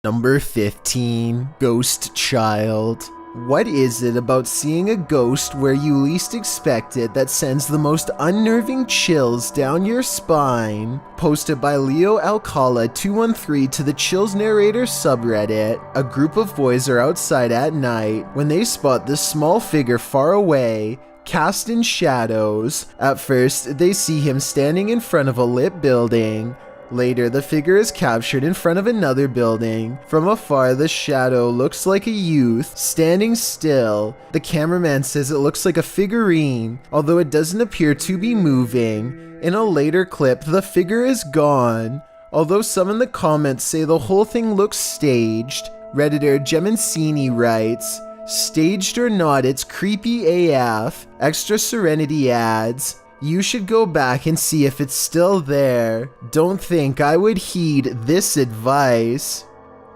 Number 15. Ghost Child. What is it about seeing a ghost where you least expect it that sends the most unnerving chills down your spine? Posted by Leo Alcala 213 to the Chills Narrator subreddit. A group of boys are outside at night when they spot this small figure far away, cast in shadows. At first, they see him standing in front of a lit building. Later, the figure is captured in front of another building. From afar, the shadow looks like a youth standing still. The cameraman says it looks like a figurine, although it doesn't appear to be moving. In a later clip, the figure is gone, although some in the comments say the whole thing looks staged. Redditor Gemancini writes, "Staged or not, it's creepy AF. Extra Serenity adds, you should go back and see if it's still there. Don't think I would heed this advice."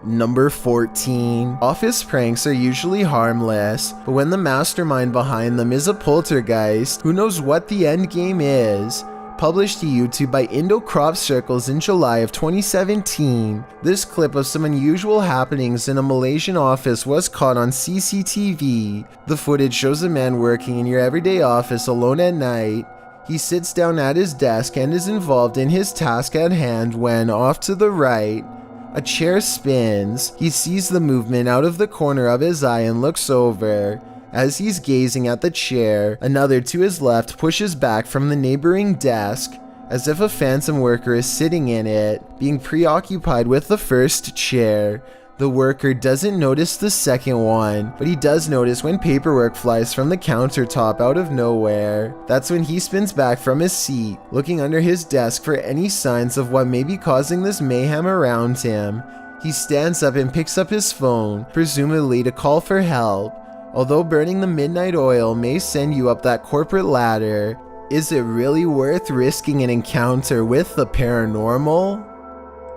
Number 14. Office pranks are usually harmless, but when the mastermind behind them is a poltergeist, who knows what the end game is? Published to YouTube by Indo Crop Circles in July of 2017, this clip of some unusual happenings in a Malaysian office was caught on CCTV. The footage shows a man working in your everyday office alone at night. He sits down at his desk and is involved in his task at hand when, off to the right, a chair spins. He sees the movement out of the corner of his eye and looks over. As he's gazing at the chair, another to his left pushes back from the neighboring desk, as if a phantom worker is sitting in it, being preoccupied with the first chair. The worker doesn't notice the second one, but he does notice when paperwork flies from the countertop out of nowhere. That's when he spins back from his seat, looking under his desk for any signs of what may be causing this mayhem around him. He stands up and picks up his phone, presumably to call for help. Although burning the midnight oil may send you up that corporate ladder, is it really worth risking an encounter with the paranormal?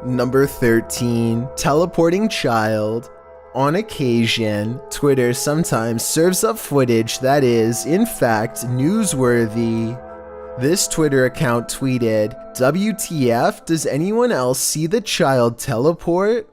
Number 13. Teleporting Child. On occasion, Twitter sometimes serves up footage that is, in fact, newsworthy. This Twitter account tweeted, "WTF, does anyone else see the child teleport?"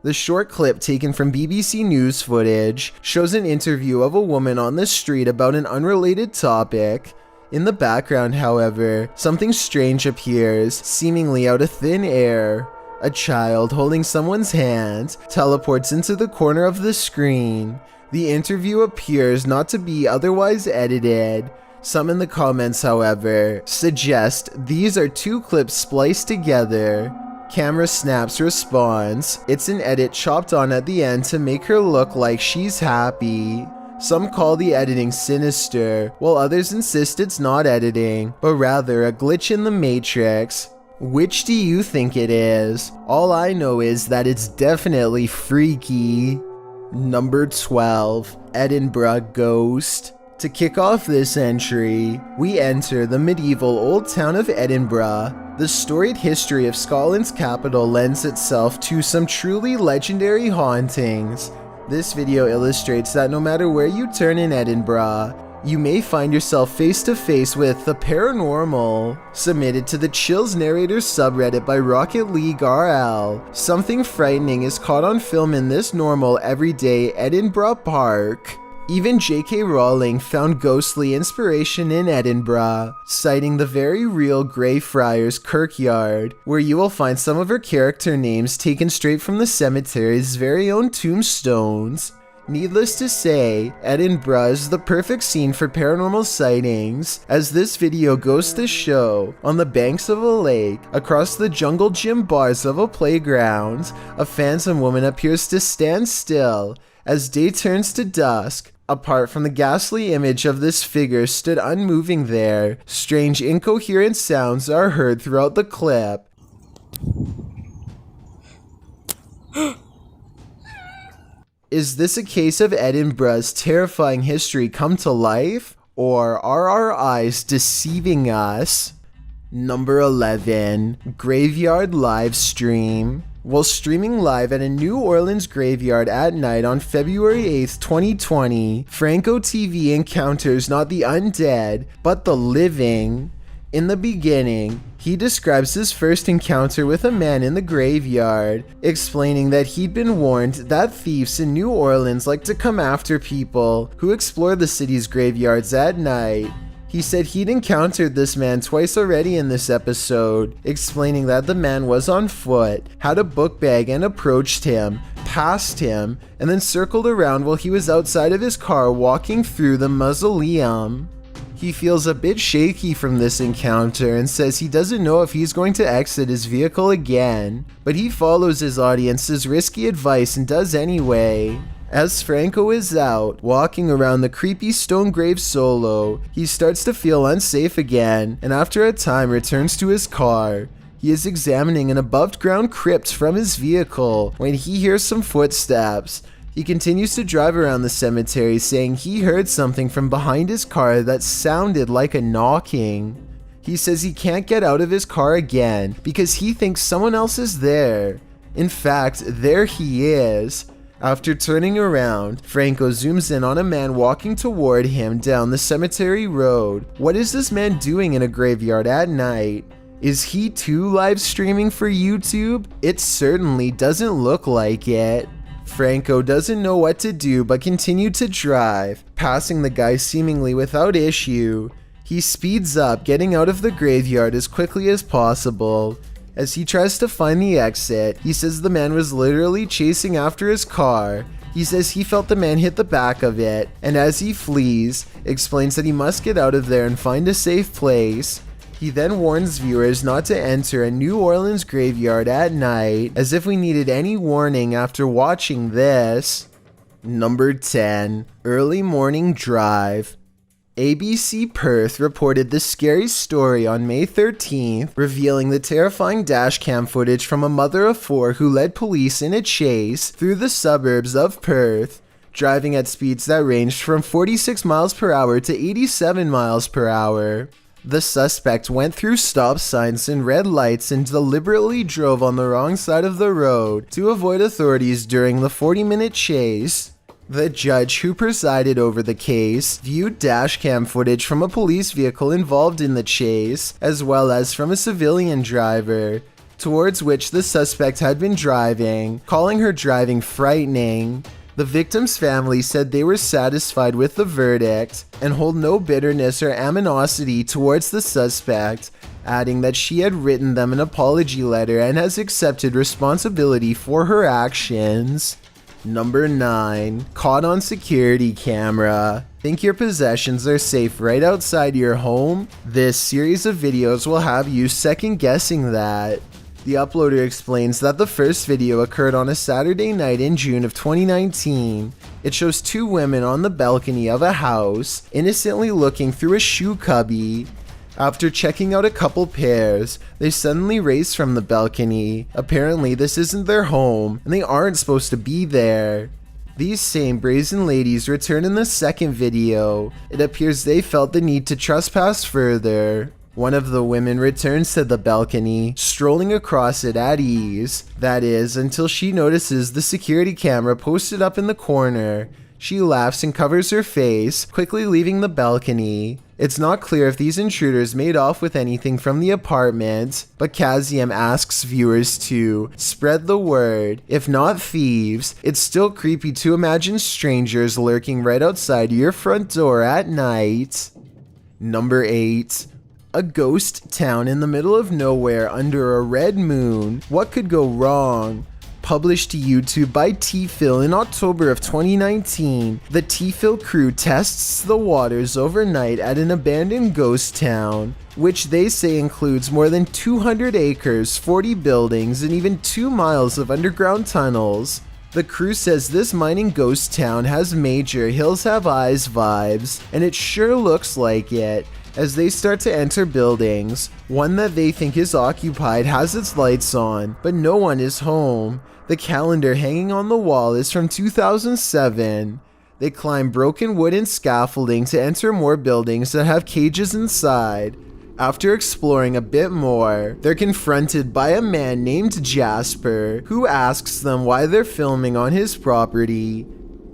The short clip taken from BBC News footage shows an interview of a woman on the street about an unrelated topic. In the background, however, something strange appears, seemingly out of thin air. A child holding someone's hand teleports into the corner of the screen. The interview appears not to be otherwise edited. Some in the comments, however, suggest these are two clips spliced together. Camera Snaps responds, "It's an edit chopped on at the end to make her look like she's happy." Some call the editing sinister, while others insist it's not editing, but rather a glitch in the matrix. Which do you think it is? All I know is that it's definitely freaky. Number 12. Edinburgh Ghost. To kick off this entry, we enter the medieval old town of Edinburgh. The storied history of Scotland's capital lends itself to some truly legendary hauntings. This video illustrates that no matter where you turn in Edinburgh, you may find yourself face to face with the paranormal. Submitted to the Chills Narrator subreddit by Rocket League RL. Something frightening is caught on film in this normal, everyday Edinburgh park. Even J.K. Rowling found ghostly inspiration in Edinburgh, citing the very real Greyfriars Kirkyard, where you will find some of her character names taken straight from the cemetery's very own tombstones. Needless to say, Edinburgh is the perfect scene for paranormal sightings, as this video goes to show, on the banks of a lake, across the jungle gym bars of a playground, a phantom woman appears to stand still. As day turns to dusk, apart from the ghastly image of this figure stood unmoving there, strange incoherent sounds are heard throughout the clip. Is this a case of Edinburgh's terrifying history come to life, or are our eyes deceiving us? Number 11. Graveyard Live Stream. While streaming live at a New Orleans graveyard at night on February 8th, 2020, Franco TV encounters not the undead, but the living. In the beginning, he describes his first encounter with a man in the graveyard, explaining that he'd been warned that thieves in New Orleans like to come after people who explore the city's graveyards at night. He said he'd encountered this man twice already in this episode, explaining that the man was on foot, had a book bag and approached him, passed him, and then circled around while he was outside of his car walking through the mausoleum. He feels a bit shaky from this encounter and says he doesn't know if he's going to exit his vehicle again, but he follows his audience's risky advice and does anyway. As Franco is out, walking around the creepy stone grave solo, he starts to feel unsafe again, and after a time returns to his car. He is examining an above-ground crypt from his vehicle when he hears some footsteps. He continues to drive around the cemetery, saying he heard something from behind his car that sounded like a knocking. He says he can't get out of his car again because he thinks someone else is there. In fact, there he is. After turning around, Franco zooms in on a man walking toward him down the cemetery road. What is this man doing in a graveyard at night? Is he too live streaming for YouTube? It certainly doesn't look like it. Franco doesn't know what to do but continued to drive, passing the guy seemingly without issue. He speeds up, getting out of the graveyard as quickly as possible. As he tries to find the exit, he says the man was literally chasing after his car. He says he felt the man hit the back of it, and as he flees, explains that he must get out of there and find a safe place. He then warns viewers not to enter a New Orleans graveyard at night, as if we needed any warning after watching this. Number 10. Early Morning Drive. ABC Perth reported this scary story on May 13th, revealing the terrifying dashcam footage from a mother of four who led police in a chase through the suburbs of Perth, driving at speeds that ranged from 46 miles per hour to 87 miles per hour. The suspect went through stop signs and red lights and deliberately drove on the wrong side of the road to avoid authorities during the 40-minute chase. The judge who presided over the case viewed dashcam footage from a police vehicle involved in the chase, as well as from a civilian driver, towards which the suspect had been driving, calling her driving frightening. The victim's family said they were satisfied with the verdict and hold no bitterness or animosity towards the suspect, adding that she had written them an apology letter and has accepted responsibility for her actions. Number 9. Caught on security camera. Think your possessions are safe right outside your home? This series of videos will have you second guessing that. The uploader explains that the first video occurred on a Saturday night in June of 2019. It shows two women on the balcony of a house, innocently looking through a shoe cubby. After checking out a couple pairs, they suddenly race from the balcony. Apparently this isn't their home, and they aren't supposed to be there. These same brazen ladies return in the second video. It appears they felt the need to trespass further. One of the women returns to the balcony, strolling across it at ease. That is, until she notices the security camera posted up in the corner. She laughs and covers her face, quickly leaving the balcony. It's not clear if these intruders made off with anything from the apartment, but Kaziem asks viewers to spread the word. If not thieves, it's still creepy to imagine strangers lurking right outside your front door at night. Number 8. A ghost town in the middle of nowhere under a red moon. What could go wrong? Published to YouTube by T-Phil in October of 2019, the T-Phil crew tests the waters overnight at an abandoned ghost town, which they say includes more than 200 acres, 40 buildings, and even 2 miles of underground tunnels. The crew says this mining ghost town has major Hills Have Eyes vibes, and it sure looks like it. As they start to enter buildings, one that they think is occupied has its lights on, but no one is home. The calendar hanging on the wall is from 2007. They climb broken wooden scaffolding to enter more buildings that have cages inside. After exploring a bit more, they're confronted by a man named Jasper, who asks them why they're filming on his property.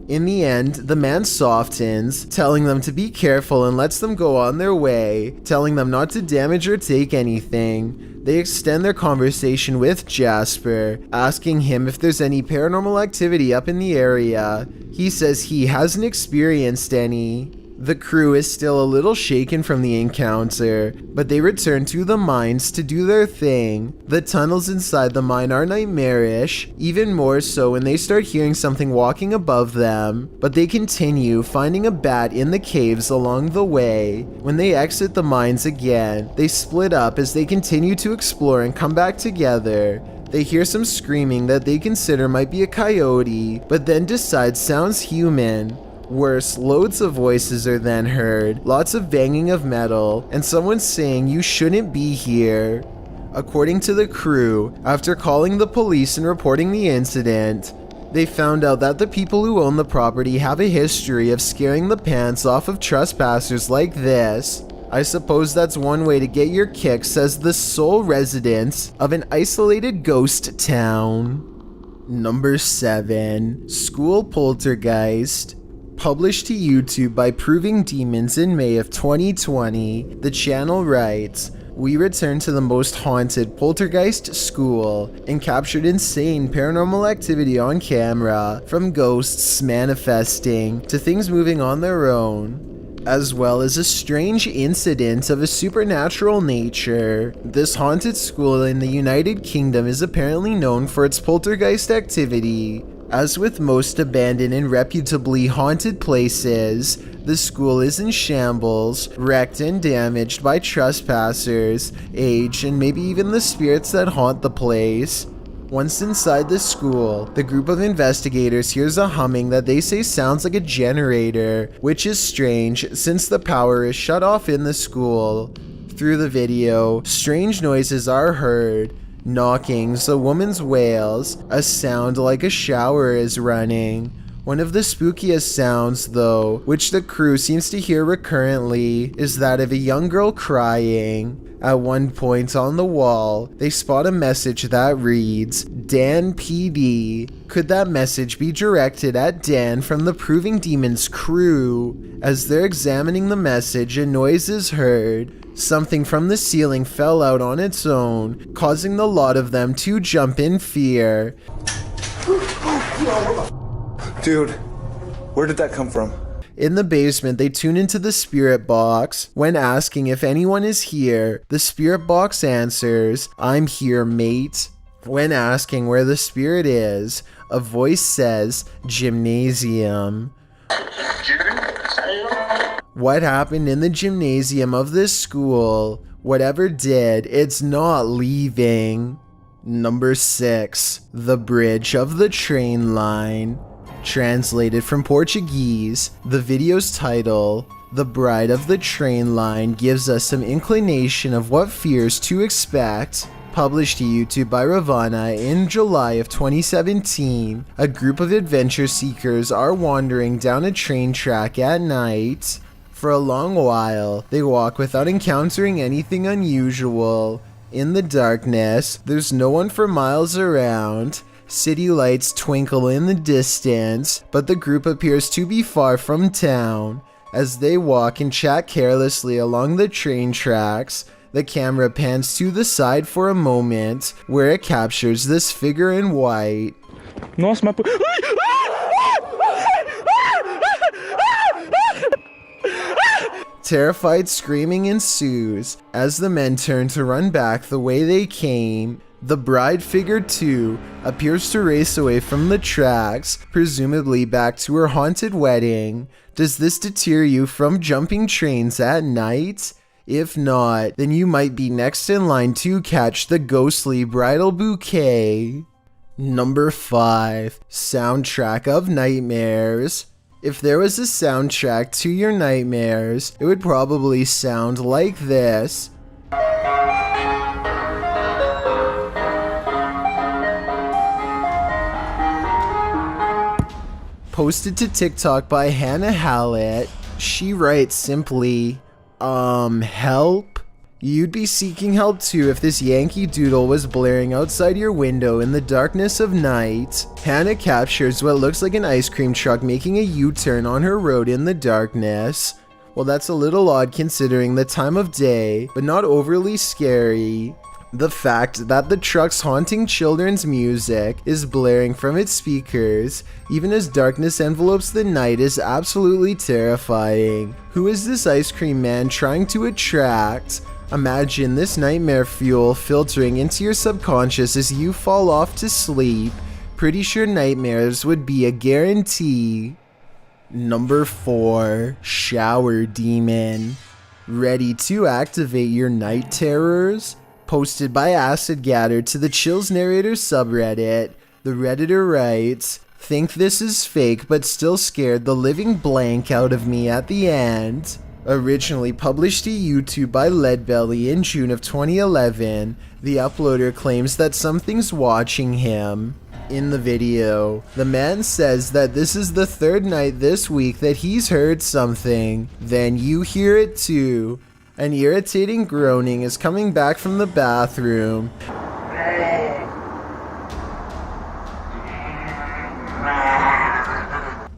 In the end, the man softens, telling them to be careful and lets them go on their way, telling them not to damage or take anything. They extend their conversation with Jasper, asking him if there's any paranormal activity up in the area. He says he hasn't experienced any. The crew is still a little shaken from the encounter, but they return to the mines to do their thing. The tunnels inside the mine are nightmarish, even more so when they start hearing something walking above them, but they continue finding a bat in the caves along the way. When they exit the mines again, they split up as they continue to explore and come back together. They hear some screaming that they consider might be a coyote, but then decide sounds human. Worse, loads of voices are then heard, lots of banging of metal, and someone saying you shouldn't be here. According to the crew, after calling the police and reporting the incident, they found out that the people who own the property have a history of scaring the pants off of trespassers like this. I suppose that's one way to get your kicks as the sole residents of an isolated ghost town. Number 7. School Poltergeist. Published to YouTube by Proving Demons in May of 2020, the channel writes, "We returned to the most haunted poltergeist school and captured insane paranormal activity on camera, from ghosts manifesting to things moving on their own, as well as a strange incident of a supernatural nature. This haunted school in the United Kingdom is apparently known for its poltergeist activity. As with most abandoned and reputably haunted places, the school is in shambles, wrecked and damaged by trespassers, age, and maybe even the spirits that haunt the place. Once inside the school, the group of investigators hears a humming that they say sounds like a generator, which is strange since the power is shut off in the school. Through the video, strange noises are heard. Knockings, a woman's wails, a sound like a shower is running. One of the spookiest sounds, though, which the crew seems to hear recurrently, is that of a young girl crying. At one point on the wall, they spot a message that reads, Dan PD. Could that message be directed at Dan from the Proving Demons crew? As they're examining the message, a noise is heard. Something from the ceiling fell out on its own, causing the lot of them to jump in fear. Dude, where did that come from? In the basement, they tune into the spirit box. When asking if anyone is here, the spirit box answers, "I'm here, mate." When asking where the spirit is, a voice says, "Gymnasium." What happened in the gymnasium of this school? Whatever did, it's not leaving. Number 6. The Bridge of the Train Line. Translated from Portuguese, the video's title, The Bride of the Train Line, gives us some inclination of what fears to expect. Published to YouTube by Ravana in July of 2017, a group of adventure seekers are wandering down a train track at night. For a long while, they walk without encountering anything unusual. In the darkness, there's no one for miles around. City lights twinkle in the distance, but the group appears to be far from town. As they walk and chat carelessly along the train tracks, the camera pans to the side for a moment, where it captures this figure in white. Nossa, mas... Terrified screaming ensues as the men turn to run back the way they came. The bride figure too appears to race away from the tracks, presumably back to her haunted wedding. Does this deter you from jumping trains at night? If not, then you might be next in line to catch the ghostly bridal bouquet. Number 5. Soundtrack of Nightmares. If there was a soundtrack to your nightmares, it would probably sound like this. Posted to TikTok by Hannah Hallett, she writes simply, help? You'd be seeking help too if this Yankee Doodle was blaring outside your window in the darkness of night. Hannah captures what looks like an ice cream truck making a U-turn on her road in the darkness. Well, that's a little odd considering the time of day, but not overly scary. The fact that the truck's haunting children's music is blaring from its speakers, even as darkness envelopes the night, is absolutely terrifying. Who is this ice cream man trying to attract? Imagine this nightmare fuel filtering into your subconscious as you fall off to sleep. Pretty sure nightmares would be a guarantee. Number 4. Shower Demon. Ready to activate your night terrors? Posted by AcidGator to the Chills Narrator subreddit, the Redditor writes, "Think this is fake but still scared the living blank out of me at the end." Originally published to YouTube by Leadbelly in June of 2011, the uploader claims that something's watching him. In the video, the man says that this is the 3rd night this week that he's heard something. Then you hear it too. An irritating groaning is coming back from the bathroom.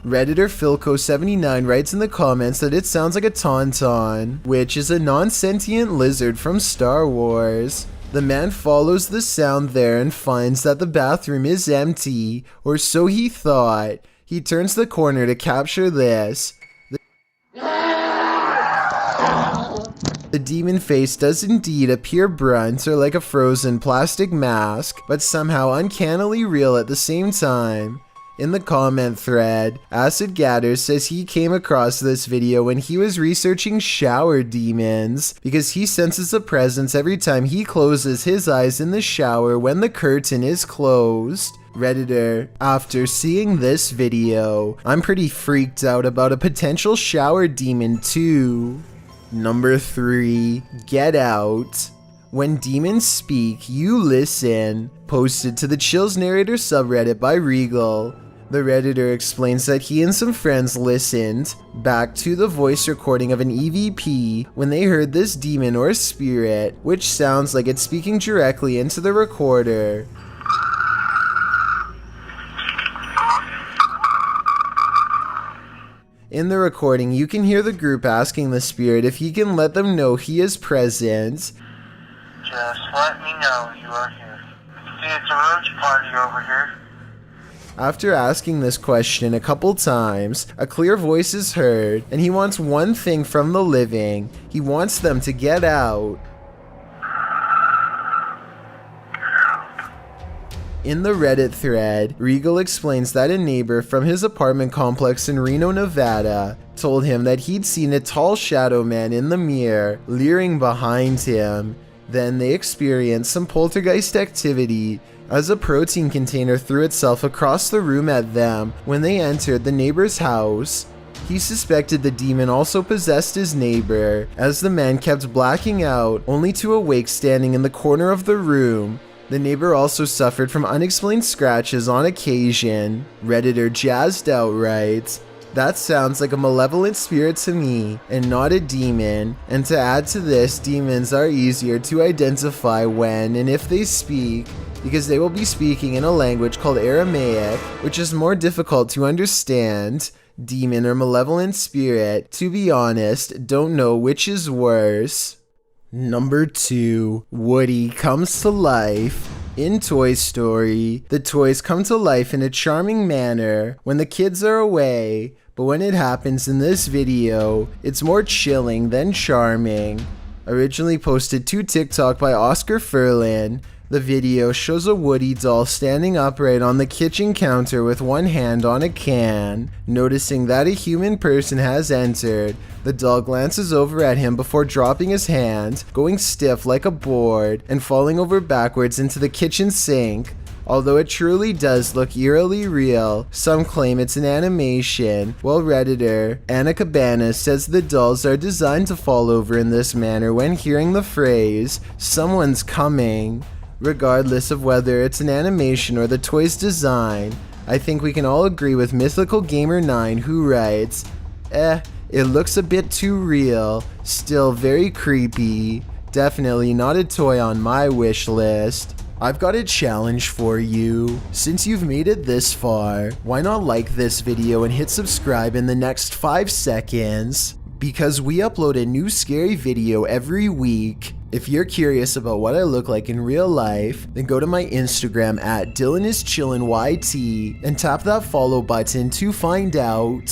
Redditor Philco79 writes in the comments that it sounds like a tauntaun, which is a non-sentient lizard from Star Wars. The man follows the sound there and finds that the bathroom is empty, or so he thought. He turns the corner to capture this. The demon face does indeed appear brunt or like a frozen plastic mask, but somehow uncannily real at the same time. In the comment thread, AcidGator says he came across this video when he was researching shower demons because he senses a presence every time he closes his eyes in the shower when the curtain is closed. Redditor, after seeing this video, I'm pretty freaked out about a potential shower demon too. Number 3. Get Out. When demons speak, you listen. Posted to the Chills Narrator subreddit by Regal. The Redditor explains that he and some friends listened back to the voice recording of an EVP when they heard this demon or spirit, which sounds like it's speaking directly into the recorder. In the recording, you can hear the group asking the spirit if he can let them know he is present. Just let me know you are here. See, it's a roach party over here. After asking this question a couple times, a clear voice is heard, and he wants one thing from the living. He wants them to get out. In the Reddit thread, Regal explains that a neighbor from his apartment complex in Reno, Nevada, told him that he'd seen a tall shadow man in the mirror, leering behind him. Then they experienced some poltergeist activity as a protein container threw itself across the room at them when they entered the neighbor's house. He suspected the demon also possessed his neighbor, as the man kept blacking out, only to awake standing in the corner of the room. The neighbor also suffered from unexplained scratches on occasion. Redditor Jazzed Out writes, "That sounds like a malevolent spirit to me, and not a demon. And to add to this, demons are easier to identify when and if they speak, because they will be speaking in a language called Aramaic, which is more difficult to understand. Demon or malevolent spirit, to be honest, don't know which is worse." Number 2. Woody comes to life. In Toy Story, the toys come to life in a charming manner when the kids are away, but when it happens in this video, it's more chilling than charming. Originally posted to TikTok by Oscar Ferlin, the video shows a Woody doll standing upright on the kitchen counter with one hand on a can. Noticing that a human person has entered, the doll glances over at him before dropping his hand, going stiff like a board, and falling over backwards into the kitchen sink. Although it truly does look eerily real, some claim it's an animation, while Redditor Anna Cabana says the dolls are designed to fall over in this manner when hearing the phrase, "Someone's coming." Regardless of whether it's an animation or the toy's design, I think we can all agree with Mythical Gamer 9, who writes, it looks a bit too real, still very creepy. Definitely not a toy on my wish list. I've got a challenge for you. Since you've made it this far, why not like this video and hit subscribe in the next 5 seconds? Because we upload a new scary video every week. If you're curious about what I look like in real life, then go to my Instagram at DylanIsChillinYT and tap that follow button to find out.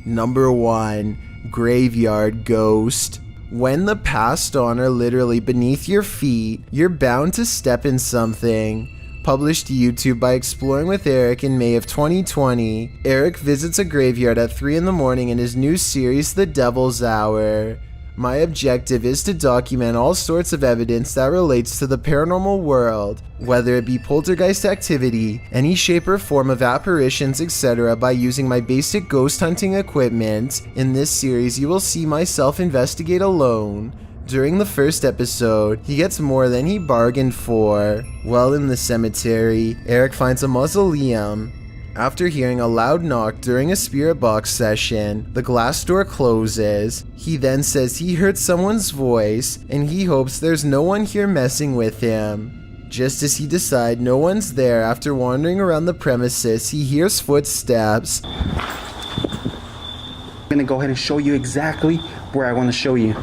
Number 1. Graveyard Ghost. When the past on are literally beneath your feet, you're bound to step in something. Published to YouTube by Exploring with Eric in May of 2020, Eric visits a graveyard at 3 in the morning in his new series, The Devil's Hour. My objective is to document all sorts of evidence that relates to the paranormal world, whether it be poltergeist activity, any shape or form of apparitions, etc. by using my basic ghost hunting equipment. In this series, you will see myself investigate alone. During the first episode, he gets more than he bargained for. While in the cemetery, Eric finds a mausoleum. After hearing a loud knock during a spirit box session, the glass door closes. He then says he heard someone's voice and he hopes there's no one here messing with him. Just as he decides no one's there, after wandering around the premises, he hears footsteps. I'm gonna go ahead and show you exactly where I want to show you.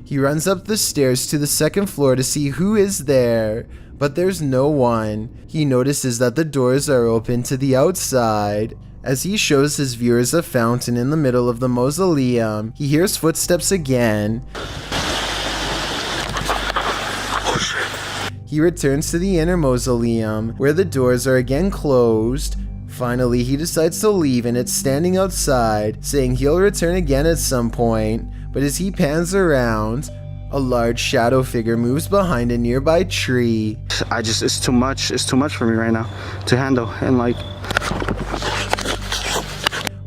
He runs up the stairs to the second floor to see who is there, but there's no one. He notices that the doors are open to the outside. As he shows his viewers a fountain in the middle of the mausoleum, he hears footsteps again. He returns to the inner mausoleum, where the doors are again closed. Finally, he decides to leave and it's standing outside, saying he'll return again at some point. But as he pans around, a large shadow figure moves behind a nearby tree. It's too much for me right now to handle. And like,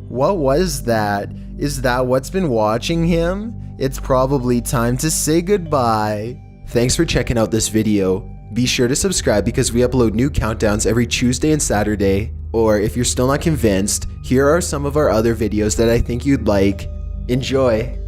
what was that? Is that what's been watching him? It's probably time to say goodbye. Thanks for checking out this video. Be sure to subscribe because we upload new countdowns every Tuesday and Saturday. Or if you're still not convinced, here are some of our other videos that I think you'd like. Enjoy!